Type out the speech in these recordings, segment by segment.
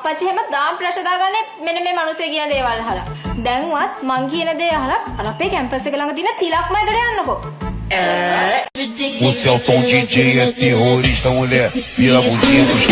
අප්පච්චි හැමදාම ප්‍රශ්න දාගන්නේ මෙන්න මේ මිනිස්සේ කියන දේවල් අහලා. දැන්වත් මං කියන දේ අහලා අපේ කැම්පස් එක ළඟ තියෙන තිලක්මයකට යන්නකෝ. O Celton DJ é terrorista, mulher. Vira a bundinha dos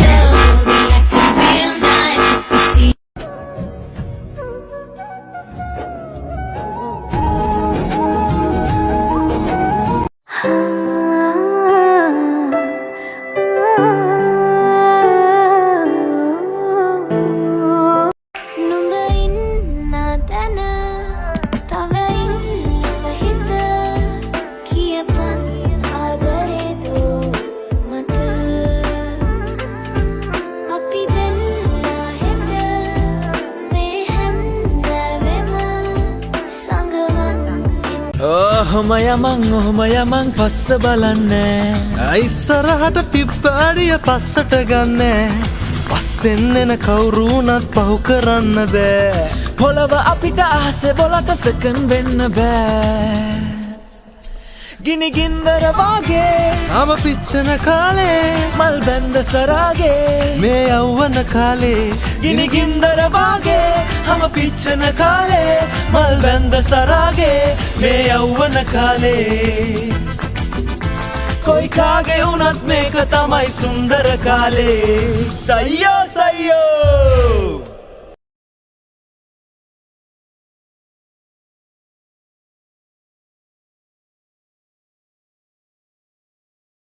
ඔහොම පස්ස බලන්නේ ඉස්සරහට තිබ්බ අඩිය පස්සට ගන්නේ පස්සෙන් එන කවුරුණත් පහු කරන්න බෑ පොළව අපිට අහසේ බොලට සෙකන් වෙන්න බෑ ගිනි ගින්දර වාගේ තම පිච්චෙන කාලේ මල් බැන්ද සරාගේ මේ යවවන කාලේ ගිනි ගින්දර වාගේ හම පිච්චෙන කාලේ මල් බැන්ද සරාගේ මේ යවවන කාලේ කොයි කාගේ වුණත් මේක තමයි සුන්දර කාලේ සයියෝ සයියෝ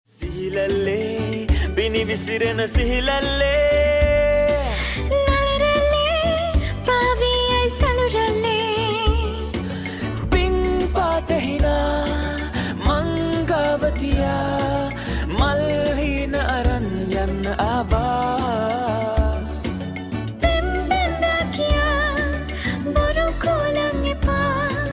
සිහිලල්ලේ බිනි විසිරෙන සිහිලල්ලේ නලරල්ලේ පාවියයි සනුරල්ලේ පින් පාතහිනා මංගවතියා මල්හින අරන් යන්න ආවා පෙම්බෙන්දා කියා බොරු කෝලන් එපා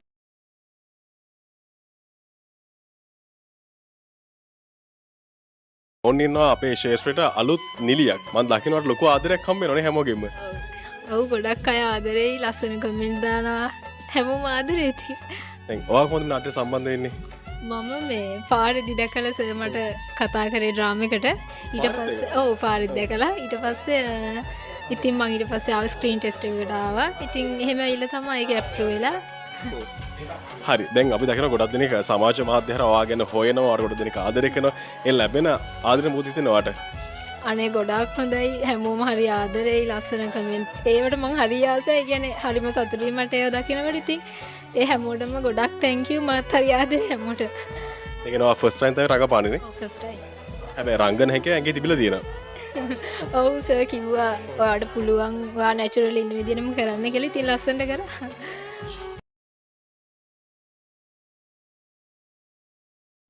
ඔන්නින්නවා අපේ ශේෂ්ත්‍රයට අලුත් නිලියක් මන් දකින්නට ලොකු ආදරයක් හම්බ වෙනවනේ හැමෝගෙම. ඔව් ගොඩක් අය ආදරෙයි ලස්සන කමෙන්ට් දානවා හැමෝම ආදරෙයි. දැන් ඔයා කොහොමද නාට්‍ය සම්බන්ධ වෙන්නේ? මම මේ පාරදි දැකලා සර් මට කතා කරේ ඩ්‍රාම එකට ඊට පස්සේ ඔව් පාරදි දැකලා ඊට පස්සේ ඉතින් මම ඊට පස්සේ ආව ස්ක්‍රීන් ටෙස්ට් එකකට ආවා. ඉතින් එහෙම ඇවිල්ලා තමයි ඒක ඇප්‍රූව් වෙලා. හරි දැන් අපි දකින ගොඩක් දෙනෙක් සමාජ මාධ්‍ය හරහා ඔයා ගැන හොයනවා අර ගොඩක් දෙනෙක් ආදරය කරනවා ඒ ලැබෙන ආදරේ මොකද හිතෙනවාට අනේ ගොඩාක් හොඳයි හැමෝම හරි ආදරෙයි ලස්සන කමෙන්ට් ඒවට මං හරි ආසයි කියන්නේ හරිම සතුටුයි මට ඒව දකිනකොට ඉතින් ඒ හැමෝටම ගොඩක් thank you මත් හරි ආදරේ හැමෝට ඒක නවා ෆස්ට් ටයිම් තමයි රඟපාන්නේ නේ ෆස්ට් ටයිම් හැබැයි රංගන හැකියාව ඇඟේ තිබිලා තියෙනවා ඔව් සර් කිව්වා ඔයාට පුළුවන් ඔයා නැචරල් ඉන්න විදිහටම කරන්න කියලා ඉතින් ලස්සනට කරා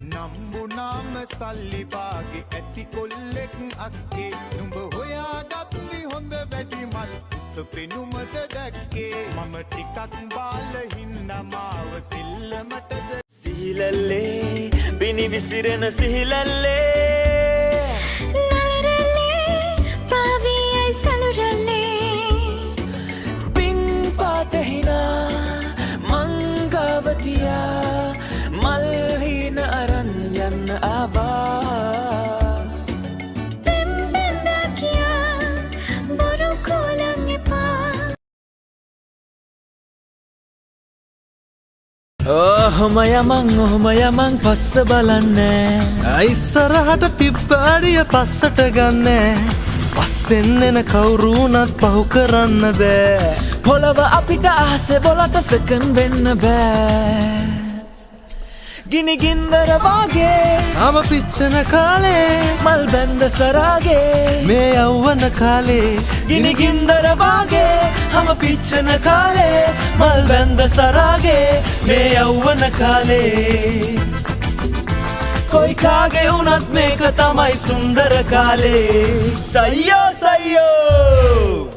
නම්බුනාම සල්ලි වාගේ ඇති කොල්ලෙක් අක්කේ නුඹ හොයාගත්ති හොඳ වැඩි මල් උසපිනුමද දැක්කේ මම ටිකක් බාල හින්නමාව සිල්ලමටද සිහිලල්ලේ බිනි විසිරෙන සිහිලල්ලේ නලරල්ලේ පාවියයි සනුරල්ලේ පින් පාතහිනා මංගවතියා මල්හින අරන් යන්න ආවා පෙම්බෙන්දා කියා බොරු කෝලන් එපා ඔහොම යමන් පස්ස බලන්නේ ඉස්සරහට තිබ්බ අඩිය පස්සට ගන්නේ පස්සෙන් එන කවුරුණත් පහු කරන්න බෑ පොළව අපිට අහසේ බොලට සෙකන් වෙන්න බෑ ගිනි ගින්දර වාගේ තම පිච්චෙන කාලේ මල් බැන්ද සරාගේ මේ යවවන කාලේ ගිනි ගින්දර වාගේ හම පිච්චෙන කාලේ මල් බැන්ද සරාගේ මේ යවවන කාලේ කොයි කාගේ වුණත් මේක තමයි සුන්දර කාලේ සයියෝ සයියෝ